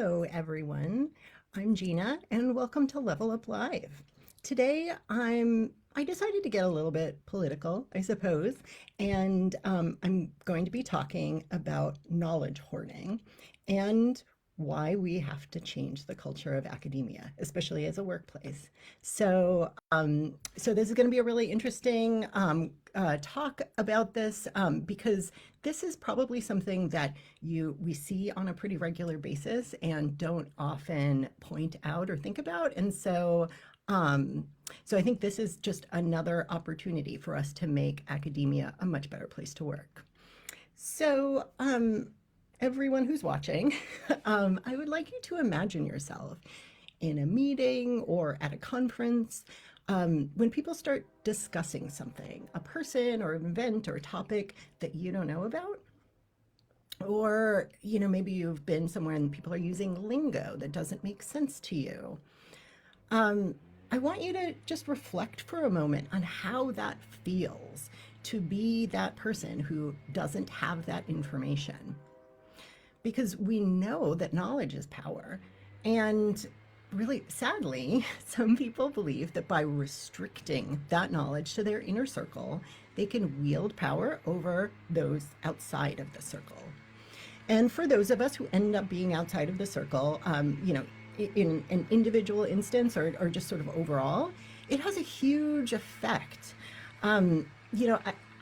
Hello, everyone. I'm Gina, and welcome to Level Up Live. Today, I decided to get a little bit political, I suppose, and I'm going to be talking about knowledge hoarding and why we have to change the culture of academia, especially as a workplace. So this is going to be a really interesting talk about this because this is probably something that we see on a pretty regular basis and don't often point out or think about. So I think this is just another opportunity for us to make academia a much better place to work. So, everyone who's watching, I would like you to imagine yourself in a meeting or at a conference when people start discussing something, a person or an event or a topic that you don't know about. Or, maybe you've been somewhere and people are using lingo that doesn't make sense to you. Um, I want you to just reflect for a moment on how that feels to be that person who doesn't have that information. Because we know that knowledge is power. And really, sadly, some people believe that by restricting that knowledge to their inner circle, they can wield power over those outside of the circle. And for those of us who end up being outside of the circle, in an individual instance or just sort of overall, it has a huge effect.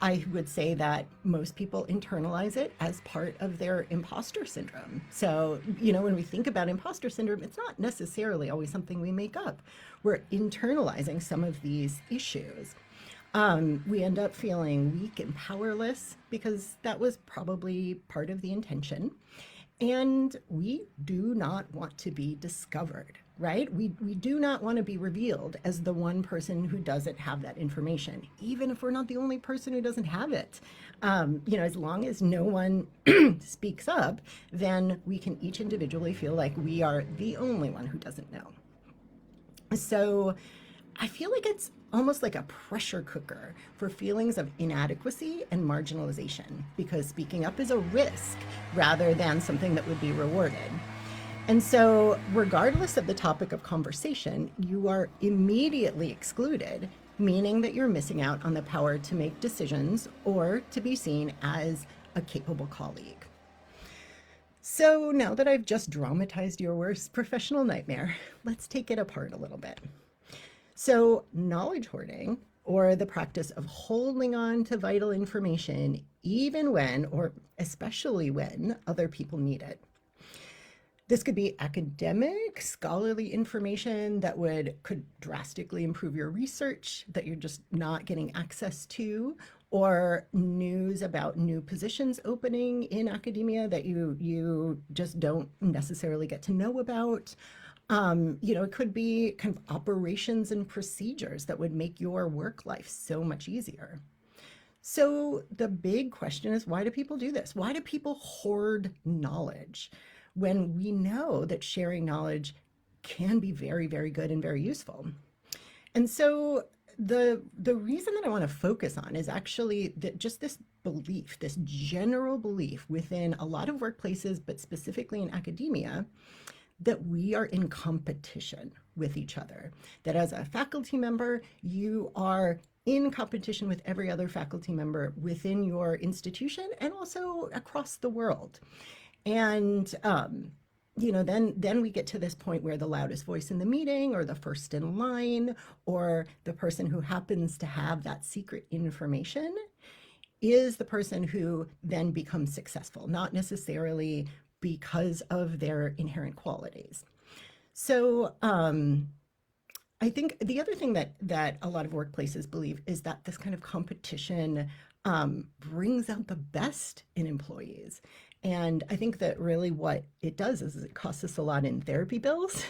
I would say that most people internalize it as part of their imposter syndrome. So, when we think about imposter syndrome, it's not necessarily always something we make up. We're internalizing some of these issues. We end up feeling weak and powerless because that was probably part of the intention. And we do not want to be discovered, right? We do not want to be revealed as the one person who doesn't have that information, even if we're not the only person who doesn't have it. As long as no one speaks up, then we can each individually feel like we are the only one who doesn't know. So I feel like it's almost like a pressure cooker for feelings of inadequacy and marginalization, because speaking up is a risk rather than something that would be rewarded. And so, regardless of the topic of conversation, you are immediately excluded, meaning that you're missing out on the power to make decisions or to be seen as a capable colleague. So, now that I've just dramatized your worst professional nightmare, let's take it apart a little bit. So, knowledge hoarding, or the practice of holding on to vital information, even when, or especially when, other people need it. This could be academic, scholarly information that could drastically improve your research that you're just not getting access to, or news about new positions opening in academia that you just don't necessarily get to know about. It could be kind of operations and procedures that would make your work life so much easier. So the big question is, why do people do this? Why do people hoard knowledge when we know that sharing knowledge can be very, very good and very useful? And so the reason that I want to focus on is actually that just this belief, this general belief within a lot of workplaces, but specifically in academia, that we are in competition with each other. That as a faculty member, you are in competition with every other faculty member within your institution and also across the world. And then we get to this point where the loudest voice in the meeting, or the first in line, or the person who happens to have that secret information is the person who then becomes successful, not necessarily because of their inherent qualities. So I think the other thing that a lot of workplaces believe is that this kind of competition brings out the best in employees. And I think that really what it does is it costs us a lot in therapy bills.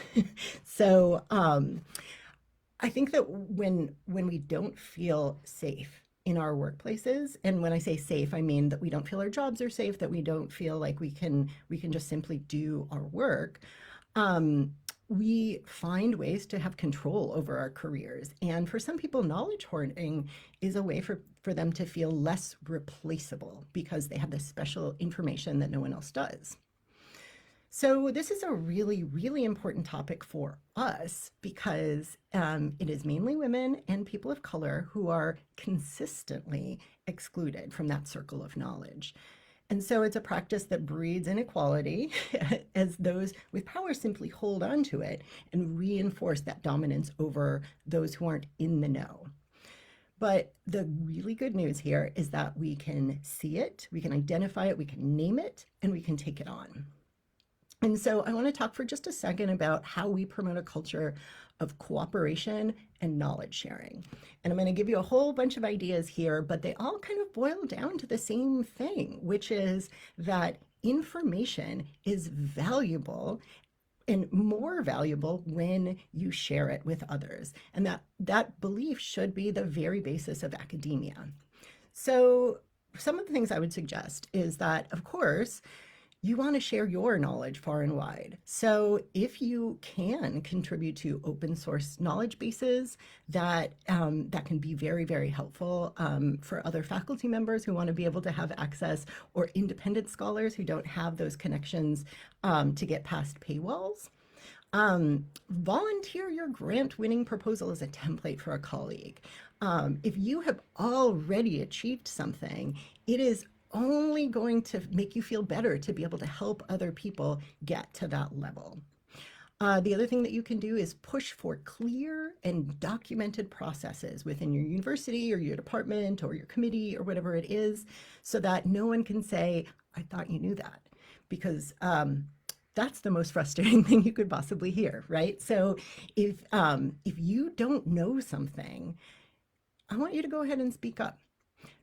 So I think that when we don't feel safe in our workplaces, and when I say safe, I mean that we don't feel our jobs are safe, that we don't feel like we can just simply do our work, we find ways to have control over our careers. And for some people, knowledge hoarding is a way for them to feel less replaceable because they have this special information that no one else does. So this is a really, really important topic for us because it is mainly women and people of color who are consistently excluded from that circle of knowledge. And so it's a practice that breeds inequality as those with power simply hold on to it and reinforce that dominance over those who aren't in the know. But the really good news here is that we can see it, we can identify it, we can name it, and we can take it on. And so I want to talk for just a second about how we promote a culture of cooperation and knowledge sharing. And I'm going to give you a whole bunch of ideas here, but they all kind of boil down to the same thing, which is that information is valuable and more valuable when you share it with others. And that belief should be the very basis of academia. So some of the things I would suggest is that, of course, you want to share your knowledge far and wide. So if you can contribute to open source knowledge bases, that can be very, very helpful for other faculty members who want to be able to have access, or independent scholars who don't have those connections to get past paywalls. Volunteer your grant-winning proposal as a template for a colleague. If you have already achieved something, it is only going to make you feel better to be able to help other people get to that level. The other thing that you can do is push for clear and documented processes within your university or your department or your committee or whatever it is, so that no one can say, I thought you knew that, because that's the most frustrating thing you could possibly hear, right? So if you don't know something, I want you to go ahead and speak up.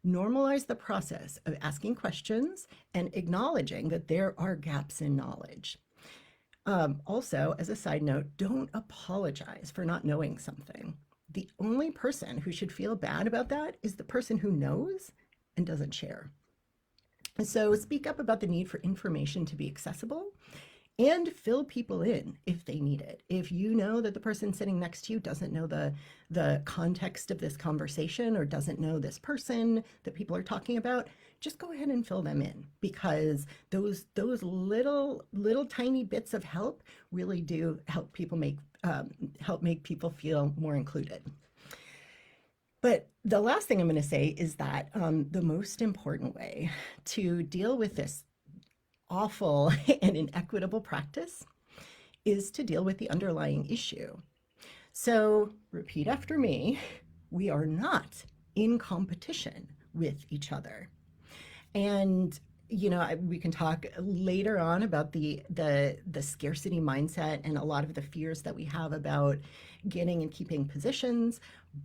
Normalize the process of asking questions and acknowledging that there are gaps in knowledge. Also, as a side note, don't apologize for not knowing something. The only person who should feel bad about that is the person who knows and doesn't share. And so speak up about the need for information to be accessible, and fill people in if they need it. If you know that the person sitting next to you doesn't know the context of this conversation or doesn't know this person that people are talking about, just go ahead and fill them in, because those little tiny bits of help really do help people make people feel more included. But the last thing I'm going to say is that the most important way to deal with this awful and inequitable practice is to deal with the underlying issue. So repeat after me, we are not in competition with each other. And we can talk later on about the scarcity mindset and a lot of the fears that we have about getting and keeping positions,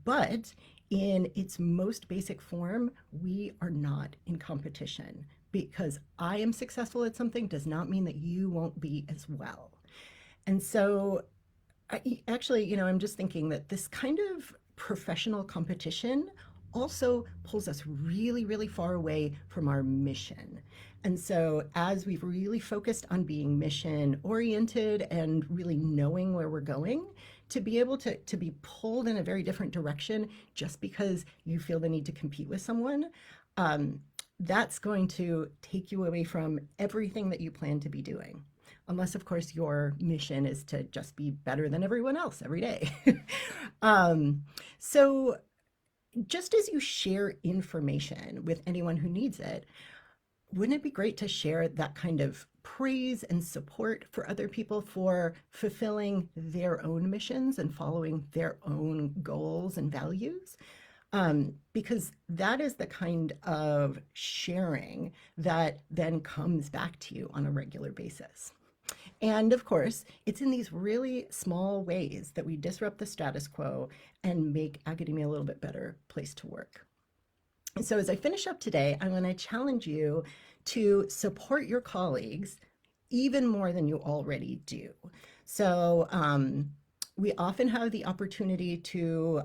but in its most basic form, we are not in competition. Because I am successful at something does not mean that you won't be as well. And so I'm just thinking that this kind of professional competition also pulls us really, really far away from our mission. And so as we've really focused on being mission oriented and really knowing where we're going, to be able to be pulled in a very different direction just because you feel the need to compete with someone, that's going to take you away from everything that you plan to be doing. Unless, of course, your mission is to just be better than everyone else every day. So just as you share information with anyone who needs it, wouldn't it be great to share that kind of praise and support for other people for fulfilling their own missions and following their own goals and values? Because that is the kind of sharing that then comes back to you on a regular basis. And of course, it's in these really small ways that we disrupt the status quo and make academia a little bit better place to work. So as I finish up today, I want to challenge you to support your colleagues even more than you already do. So we often have the opportunity to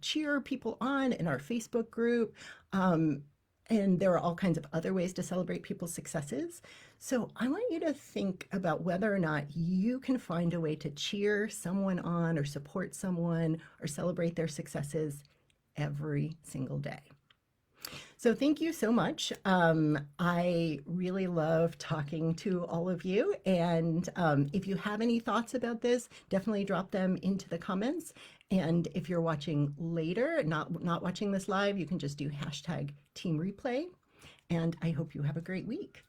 cheer people on in our Facebook group. And there are all kinds of other ways to celebrate people's successes. So I want you to think about whether or not you can find a way to cheer someone on or support someone or celebrate their successes every single day. So thank you so much. I really love talking to all of you. And if you have any thoughts about this, definitely drop them into the comments. And if you're watching later, not watching this live, you can just do hashtag team replay. And I hope you have a great week.